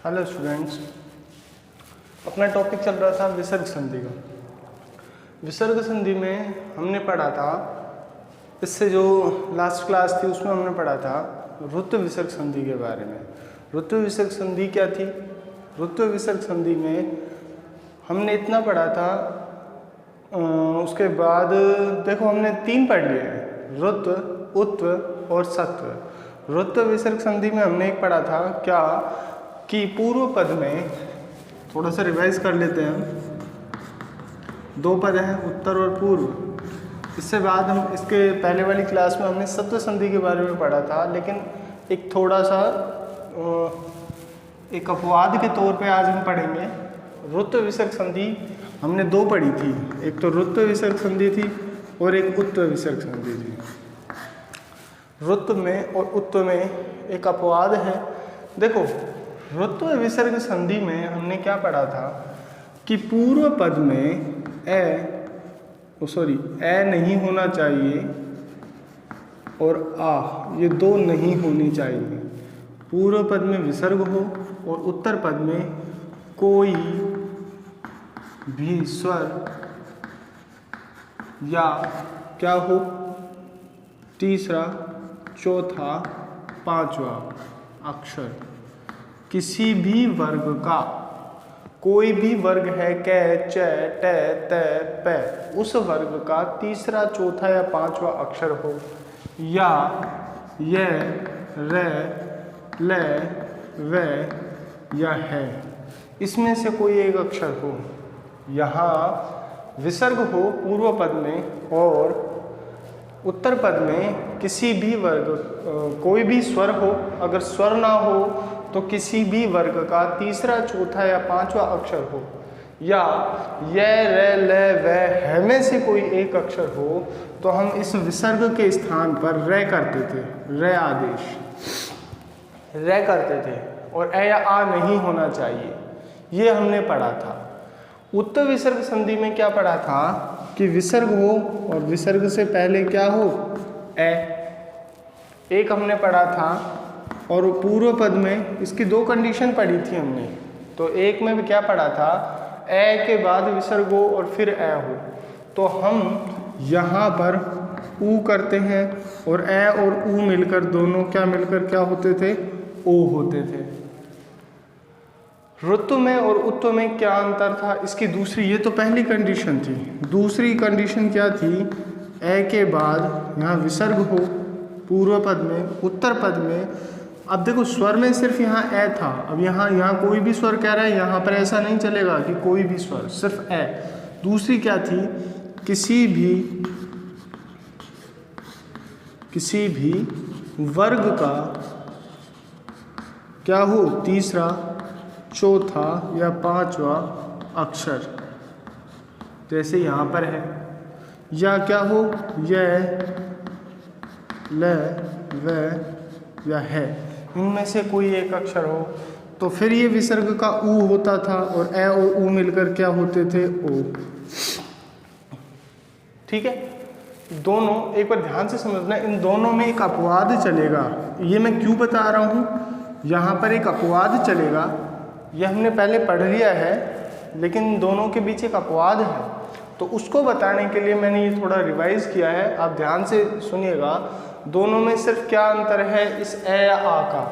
Hello students, अपना topic चल रहा था विसर्ग संधि का। विसर्ग संधि में हमने पढ़ा था, इससे जो लास्ट क्लास थी उसमें हमने पढ़ा था ऋत्व विसर्ग संधि के बारे में। ऋत्व विसर्ग संधि क्या थी? ऋत्व विसर्ग संधि में हमने इतना पढ़ा था। उसके बाद देखो हमने 3 पढ़ लिए हैं, ऋत्व, उत्व और सत्व। ऋत्व विसर्ग संधि में हमने एक पढ़ा था क्या कि पूर्व पद में, थोड़ा सा रिवाइज कर लेते हैं, 2 पद हैं उत्तर और पूर्व। इससे बाद हम इसके पहले वाली क्लास में हमने सत्व संधि के बारे में पढ़ा था, लेकिन एक थोड़ा सा एक अपवाद के तौर पे आज हम पढ़ेंगे। ऋत्व विसर्ग संधि हमने 2 पढ़ी थी, एक तो ऋत्व विसर्ग संधि थी और एक उत्व विसर्ग संधि थी। ऋत्व में और उत्व में एक अपवाद है। देखो ऋत्व विसर्ग संधि में हमने क्या पढ़ा था कि पूर्व पद में ए नहीं होना चाहिए और आ, ये 2 नहीं होनी चाहिए। पूर्व पद में विसर्ग हो और उत्तर पद में कोई भी स्वर या क्या हो, तीसरा, चौथा, 5वां अक्षर किसी भी वर्ग का, कोई भी वर्ग है, कै, च, ट, त, प, उस वर्ग का तीसरा, चौथा या 5वां अक्षर हो, या य, र, ल, व या है, इसमें से कोई एक अक्षर हो। यहाँ विसर्ग हो पूर्व पद में और उत्तर पद में किसी भी वर्ग, कोई भी स्वर हो। अगर स्वर ना हो तो किसी भी वर्ग का तीसरा, चौथा या 5वां अक्षर हो, या य, र, ल, व, ह में से कोई एक अक्षर हो, तो हम इस विसर्ग के स्थान पर र करते थे, र आदेश र करते थे, और ए या आ नहीं होना चाहिए। ये हमने पढ़ा था। उत्व विसर्ग संधि में क्या पढ़ा था कि विसर्ग हो और विसर्ग से पहले क्या हो, ए, एक हमने पढ़ा था। और पूर्व पद में इसकी 2 कंडीशन पढ़ी थी हमने। तो एक में भी क्या पढ़ा था, ए के बाद विसर्ग हो और फिर ए हो, तो हम यहाँ पर ऊ करते हैं और ए और ऊ मिलकर, दोनों क्या मिलकर क्या होते थे, ओ होते थे। ऋत्व में और उत्व में क्या अंतर था, इसकी दूसरी, ये तो पहली कंडीशन थी। दूसरी कंडीशन क्या थी, ए के बाद यहाँ विसर्ग हो पूर्व पद में, उत्तर पद में। अब देखो स्वर में सिर्फ यहाँ ए था, अब यहाँ कोई भी स्वर कह रहा है, यहाँ पर ऐसा नहीं चलेगा कि कोई भी स्वर, सिर्फ ए। दूसरी क्या थी, किसी भी वर्ग का क्या हो, तीसरा, चौथा या 5वां अक्षर, जैसे यहाँ पर है, या क्या हो, य, ल, व या है, इनमें से कोई एक अक्षर हो, तो फिर ये विसर्ग का ऊ होता था और ए और ऊ मिलकर क्या होते थे, ओ। ठीक है, दोनों एक बार ध्यान से समझना, इन दोनों में एक अपवाद चलेगा। ये मैं क्यों बता रहा हूँ, यहाँ पर एक अपवाद चलेगा, ये हमने पहले पढ़ लिया है, लेकिन दोनों के बीच एक अपवाद है, तो उसको बताने के लिए मैंने ये थोड़ा रिवाइज किया है। आप ध्यान से सुनिएगा, दोनों में सिर्फ क्या अंतर है, इस ए या आ का,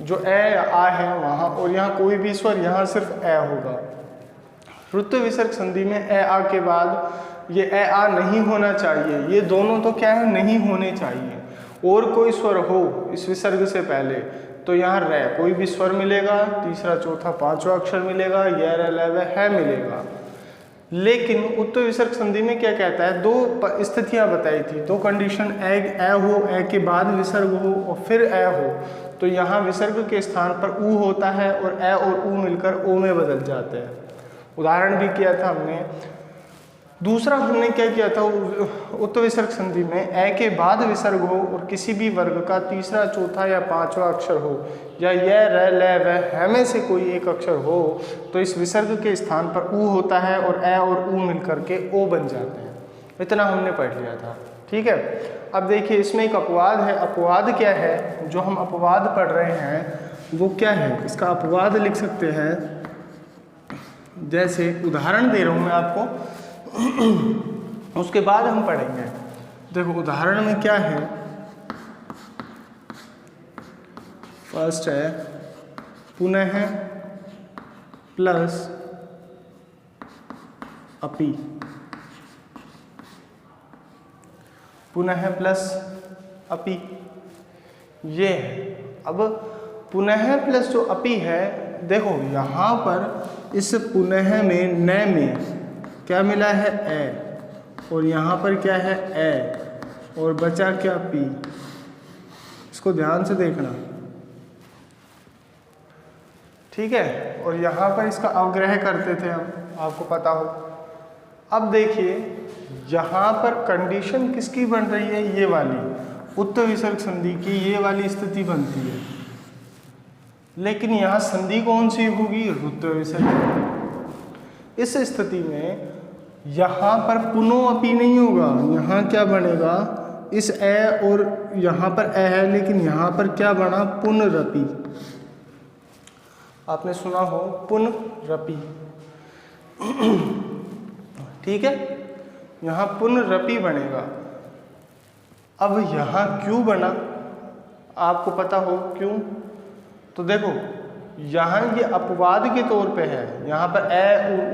जो ए या आ है वहाँ, और यहाँ कोई भी स्वर, यहाँ सिर्फ ए होगा। ऋत्व विसर्ग संधि में ए आ के बाद ये ए आ नहीं होना चाहिए, ये दोनों तो क्या है, नहीं होने चाहिए। और कोई स्वर हो इस विसर्ग से पहले, तो यहाँ र, कोई भी स्वर मिलेगा, तीसरा, चौथा, 5वां अक्षर मिलेगा, य, र, ल, व, है मिलेगा। लेकिन उत्व विसर्ग संधि में क्या कहता है, 2 स्थितियां बताई थी, 2 कंडीशन, ए हो, ए के बाद विसर्ग हो और फिर ए हो, तो यहाँ विसर्ग के स्थान पर ऊ होता है और ए और ऊ मिलकर ओ में बदल जाते हैं। उदाहरण भी किया था हमने। दूसरा हमने क्या किया था, उत्व विसर्ग संधि में ए के बाद विसर्ग हो और किसी भी वर्ग का तीसरा, चौथा या 5वां अक्षर हो, या य, र, ल, व, ह में से कोई एक अक्षर हो, तो इस विसर्ग के स्थान पर ऊ होता है और ए और ऊ मिलकर के ओ बन जाते हैं। इतना हमने पढ़ लिया था। ठीक है, अब देखिए इसमें एक अपवाद है। अपवाद क्या है, जो हम अपवाद पढ़ रहे हैं वो क्या है, इसका अपवाद लिख सकते हैं। जैसे उदाहरण दे रहा हूँ मैं आपको, उसके बाद हम पढ़ेंगे। देखो उदाहरण में क्या है, फर्स्ट है पुनः प्लस अपि, पुनः प्लस अपि ये है। अब पुनः प्लस जो अपि है, देखो यहाँ पर इस पुनः में न में क्या मिला है ए, और यहाँ पर क्या है ए, और बचा क्या पी। इसको ध्यान से देखना, ठीक है। और यहाँ पर इसका अवग्रह करते थे हम, आपको पता हो। अब देखिए यहाँ पर कंडीशन किसकी बन रही है, ये वाली उत्तर विसर्ग संधि की ये वाली स्थिति बनती है। लेकिन यहाँ संधि कौन सी होगी, रुत्व विसर्ग। इस स्थिति में यहाँ पर पुनो अपि नहीं होगा, यहाँ क्या बनेगा, इस ए और यहाँ पर ए है, लेकिन यहाँ पर क्या बना, पुनरपि। आपने सुना हो पुनरपि, ठीक है। यहाँ पुनरपि बनेगा। अब यहाँ क्यों बना, आपको पता हो क्यों, तो देखो यहाँ ये अपवाद के तौर पे है। यहाँ पर ए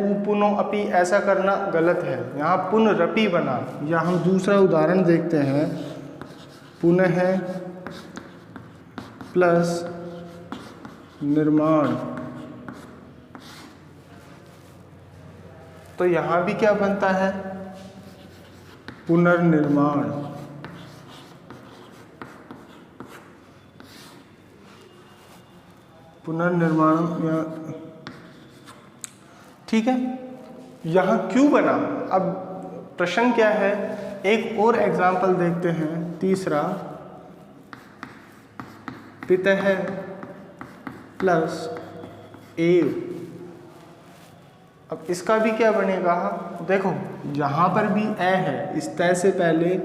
उ पुनो अपि ऐसा करना गलत है, यहाँ पुनरपि बना। या हम दूसरा उदाहरण देखते हैं, पुनः प्लस निर्माण, तो यहाँ भी क्या बनता है, पुनर्निर्माण। पुनर्निर्माण, ठीक है। यहाँ क्यों बना, अब प्रश्न क्या है, एक और एग्जाम्पल देखते हैं। तीसरा पितः प्लस एव। अब इसका भी क्या बनेगा, देखो यहाँ पर भी ए है, इस तय से पहले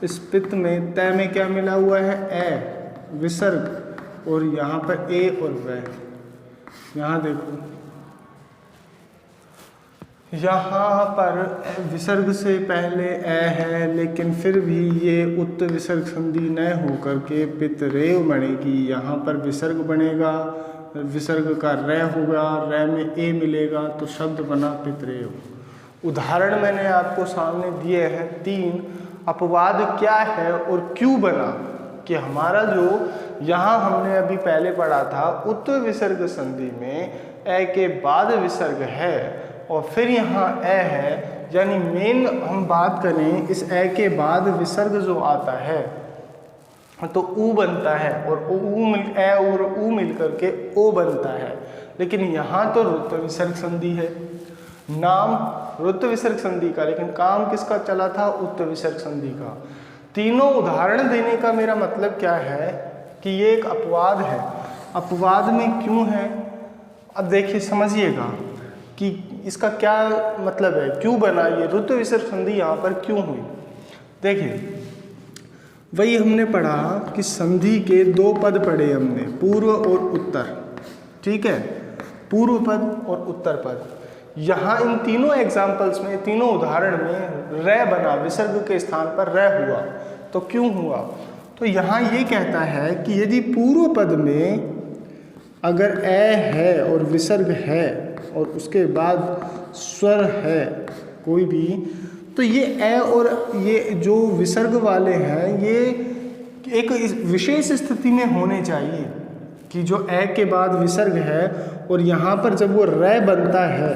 इस पित में तय में क्या मिला हुआ है, ए विसर्ग, और यहाँ पर ए और वह। यहाँ देखो यहाँ पर विसर्ग से पहले ए है, लेकिन फिर भी ये उत्त विसर्ग संधि न होकर के पितरेव बनेगी। यहाँ पर विसर्ग बनेगा, विसर्ग का रे होगा, रे में ए मिलेगा, तो शब्द बना पितरेव। उदाहरण मैंने आपको सामने दिए हैं 3। अपवाद क्या है और क्यों बना, कि हमारा जो यहाँ हमने अभी पहले पढ़ा था, उत्त विसर्ग संधि में ए के बाद विसर्ग है और फिर यहाँ ए है, यानी मेन हम बात करें इस ए के बाद विसर्ग जो आता है तो ऊ बनता है, और ए और ऊ मिलकर के ओ बनता है। लेकिन यहाँ तो रुत्व विसर्ग संधि है, नाम रुत्व विसर्ग संधि का, लेकिन काम किसका चला था, उत्त विसर्ग संधि का। तीनों उदाहरण देने का मेरा मतलब क्या है कि ये एक अपवाद है। अपवाद में क्यों है, अब देखिए समझिएगा कि इसका क्या मतलब है, क्यों बना ये रुत्व विसर्ग संधि यहाँ पर क्यों हुई। देखिए वही हमने पढ़ा कि संधि के 2 पद पढ़े हमने, पूर्व और उत्तर, ठीक है, पूर्व पद और उत्तर पद। यहाँ इन तीनों एग्जाम्पल्स में, तीनों उदाहरण में रे बना, विसर्ग के स्थान पर रे हुआ। तो क्यों हुआ, तो यहाँ ये कहता है कि यदि पूर्व पद में अगर ए है और विसर्ग है और उसके बाद स्वर है कोई भी, तो ये ए और ये जो विसर्ग वाले हैं ये एक विशेष स्थिति में होने चाहिए, कि जो ए के बाद विसर्ग है और यहाँ पर जब वो रे बनता है,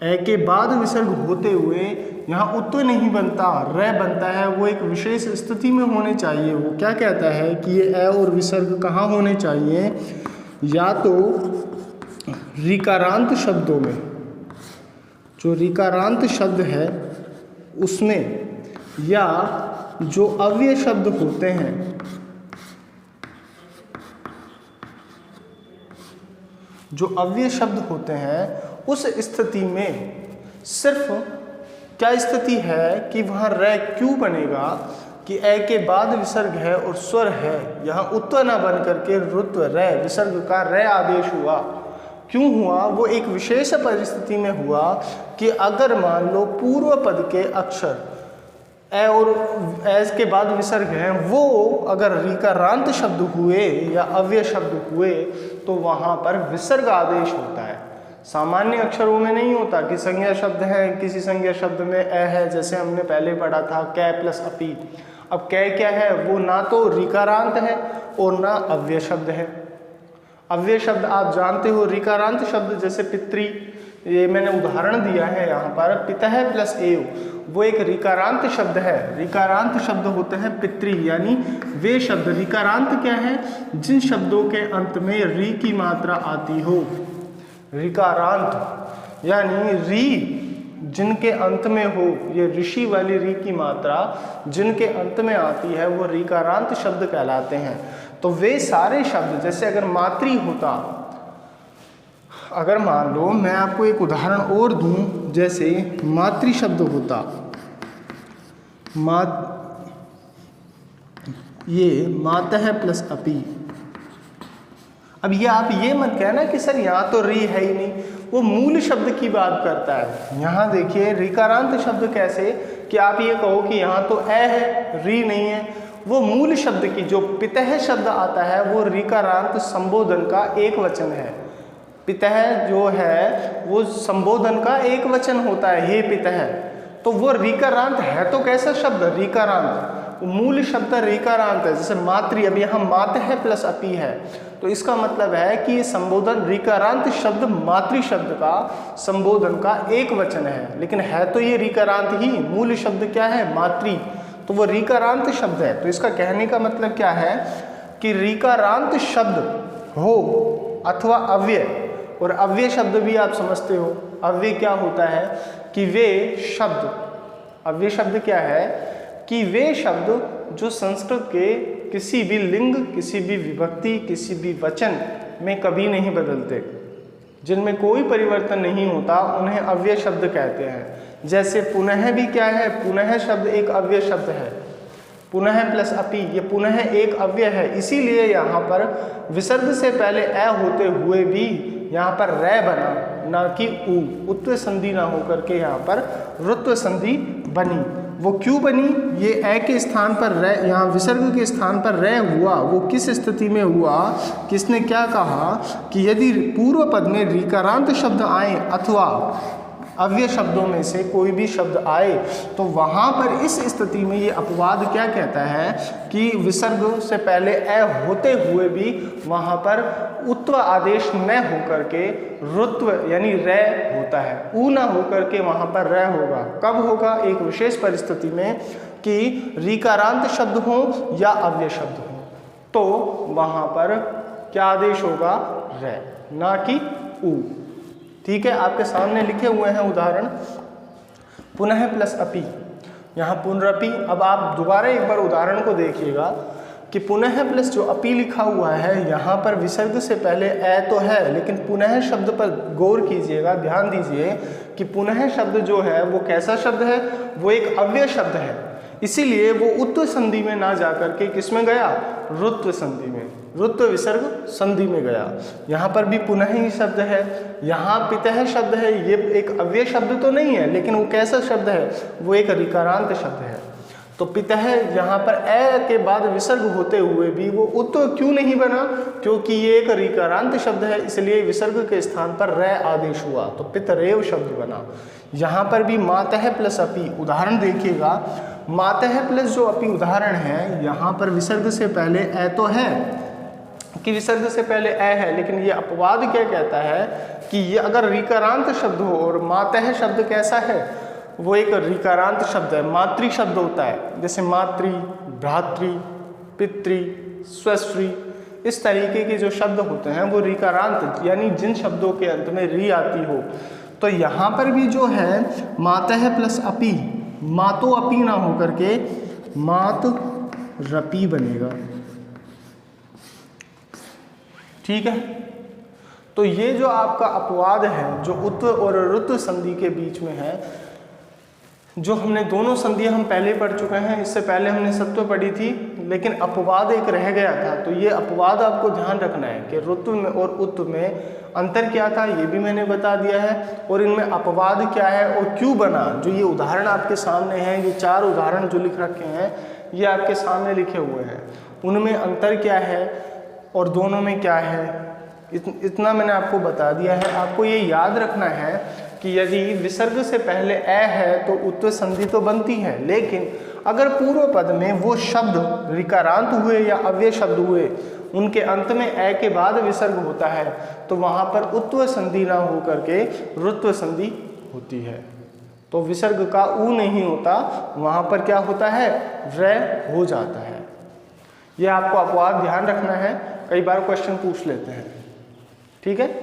ए के बाद विसर्ग होते हुए यहाँ उत्त नहीं बनता, रे बनता है, वो एक विशेष स्थिति में होने चाहिए। वो क्या कहता है कि ये ए और विसर्ग कहाँ होने चाहिए, या तो ऋकारांत शब्दों में, जो ऋकारांत शब्द है उसमें, या जो अव्यय शब्द होते हैं, जो अव्यय शब्द होते हैं उस स्थिति में सिर्फ क्या स्थिति है कि वहाँ रे क्यों बनेगा, कि ए के बाद विसर्ग है और स्वर है, यहाँ उत्व न बन करके रुत्व रे विसर्ग का रे आदेश हुआ। क्यों हुआ? वो एक विशेष परिस्थिति में हुआ कि अगर मान लो पूर्व पद के अक्षर ए और एस के बाद विसर्ग हैं, वो अगर रीकारांत शब्द हुए या अव्यय शब्द हुए तो वहाँ पर विसर्ग आदेश होता है। सामान्य अक्षरों में नहीं होता कि संज्ञा शब्द है, किसी संज्ञा शब्द में ए है, जैसे हमने पहले पढ़ा था कै प्लस अपी। अब कै क्या है? वो ना तो रीकारांत है और ना अव्यय शब्द है। अव्यय शब्द आप जानते हो, रीकारांत शब्द जैसे पितृ, ये मैंने उदाहरण दिया है यहाँ पर, पितः प्लस एव, वो एक रीकारांत शब्द है। रीकारांत शब्द होते हैं पितृ, यानी वे शब्द। रीकारांत क्या है? जिन शब्दों के अंत में री की मात्रा आती हो। रीकारांत यानी री जिनके अंत में हो, ये ऋषि वाली री की मात्रा जिनके अंत में आती है वो रीकारांत शब्द कहलाते हैं। तो वे सारे शब्द, जैसे अगर मातृ होता, अगर मान लो मैं आपको एक उदाहरण और दूं, जैसे मातृ शब्द होता, ये मातः प्लस अपी। अब ये आप ये मत कहना कि सर यहाँ तो री है ही नहीं, वो मूल शब्द की बात करता है। यहाँ देखिए रीकारांत शब्द कैसे कि आप ये कहो कि यहाँ तो ए है, री नहीं है। वो मूल शब्द की जो पितः शब्द आता है वो रीकारांत संबोधन का एक वचन है। पितः जो है वो संबोधन का एक वचन होता है, हे पितः। तो वो रीकारांत है तो कैसा शब्द? रीकारांत। मूल शब्द रीकारांत है। जैसे मातृ, अब यहाँ मात है प्लस अपी है, तो इसका मतलब है कि ये संबोधन रीकारांत शब्द मातृ शब्द का संबोधन का एक वचन है, लेकिन है तो ये रीकारांत ही। मूल शब्द क्या है? मातृ। तो वो रीकारांत शब्द है। तो इसका कहने का मतलब क्या है कि रीकारांत शब्द हो अथवा अव्यय, और अव्यय शब्द भी आप समझते हो। अव्यय क्या होता है कि वे शब्द, अव्यय शब्द क्या है कि वे शब्द जो संस्कृत के किसी भी लिंग, किसी भी विभक्ति, किसी भी वचन में कभी नहीं बदलते, जिनमें कोई परिवर्तन नहीं होता, उन्हें अव्यय शब्द कहते हैं। जैसे पुनः भी क्या है? पुनः शब्द एक अव्यय शब्द है। पुनः प्लस अपी, ये पुनः एक अव्यय है। इसीलिए यहाँ पर विसर्ग से पहले ए होते हुए भी यहाँ पर रै बना, ना कि ऊ। उत्व संधि ना होकर के यहाँ पर रुत्व संधि बनी। वो क्यों बनी? ये ए के स्थान पर रै, यहाँ विसर्ग के स्थान पर रै हुआ। वो किस स्थिति में हुआ? किसने क्या कहा कि यदि पूर्व पद में रीकारांत शब्द आए अथवा अव्यय शब्दों में से कोई भी शब्द आए, तो वहाँ पर इस स्थिति में ये अपवाद क्या कहता है कि विसर्ग से पहले ए होते हुए भी वहाँ पर उत्व आदेश न होकर के रुत्व यानी रै होता है। ऊ ना होकर के वहाँ पर रै होगा। कब होगा? एक विशेष परिस्थिति में कि रीकारांत शब्द हो या अव्यय शब्द हो, तो वहाँ पर क्या आदेश होगा? रै, ना कि ऊ। ठीक है, आपके सामने लिखे हुए हैं उदाहरण। पुनः प्लस अपी, यहाँ पुनरपि। अब आप दोबारा एक बार उदाहरण को देखिएगा कि पुनः प्लस जो अपी लिखा हुआ है, यहाँ पर विसर्ग से पहले ए तो है, लेकिन पुनः शब्द पर गौर कीजिएगा, ध्यान दीजिए कि पुनः शब्द जो है वो कैसा शब्द है? वो एक अव्यय शब्द है। इसीलिए वो उत्व संधि में ना जाकर के किस में गया? रुत्व संधि में, रुत्व विसर्ग संधि में गया। यहाँ पर भी पुनः ही शब्द है, यहाँ पितः शब्द है। ये एक अव्यय शब्द तो नहीं है, लेकिन वो कैसा शब्द है? वो एक रीकारांत शब्द है। तो पितः यहाँ पर ए के बाद विसर्ग होते हुए भी वो उत्व क्यों नहीं बना? क्योंकि ये एक रीकारांत शब्द है, इसलिए विसर्ग के स्थान पर रै आदेश हुआ, तो पितरेव शब्द बना। यहाँ पर भी मातः प्लस अपी, उदाहरण देखिएगा। मातः प्लस जो अपी उदाहरण है, यहाँ पर विसर्ग से पहले ए तो है कि विसर्ग से पहले ए है, लेकिन ये अपवाद क्या कहता है कि ये अगर रीकारांत शब्द हो, और मातः शब्द कैसा है? वो एक रीकारांत शब्द है, मातृ शब्द होता है। जैसे मातृ, भ्रातृ, पितृ, स्वश्री, इस तरीके के जो शब्द होते हैं वो रीकारांत, यानी जिन शब्दों के अंत में री आती हो। तो यहाँ पर भी जो है मातः प्लस अपी, मातो अपी ना होकर के मात रपी बनेगा। ठीक है, तो ये जो आपका अपवाद है जो उत्व और रुत्व संधि के बीच में है, जो हमने दोनों संधियां हम पहले पढ़ चुके हैं, इससे पहले हमने सत्व पढ़ी थी, लेकिन अपवाद एक रह गया था। तो ये अपवाद आपको ध्यान रखना है कि ऋत्व में और उत्व में अंतर क्या था, ये भी मैंने बता दिया है, और इनमें अपवाद क्या है और क्यों बना। जो ये उदाहरण आपके सामने हैं, ये 4 उदाहरण जो लिख रखे हैं, ये आपके सामने लिखे हुए हैं, उनमें अंतर क्या है और दोनों में क्या है, इतना मैंने आपको बता दिया है। आपको ये याद रखना है कि यदि विसर्ग से पहले ए है तो उत्व संधि तो बनती है, लेकिन अगर पूर्व पद में वो शब्द ऋकारांत हुए या अव्यय शब्द हुए, उनके अंत में ए के बाद विसर्ग होता है, तो वहाँ पर उत्व संधि ना हो करके ऋत्व संधि होती है। तो विसर्ग का ऊ नहीं होता, वहाँ पर क्या होता है, व्रय हो जाता है। ये आपको अपवाद ध्यान रखना है, कई बार क्वेश्चन पूछ लेते हैं, ठीक है।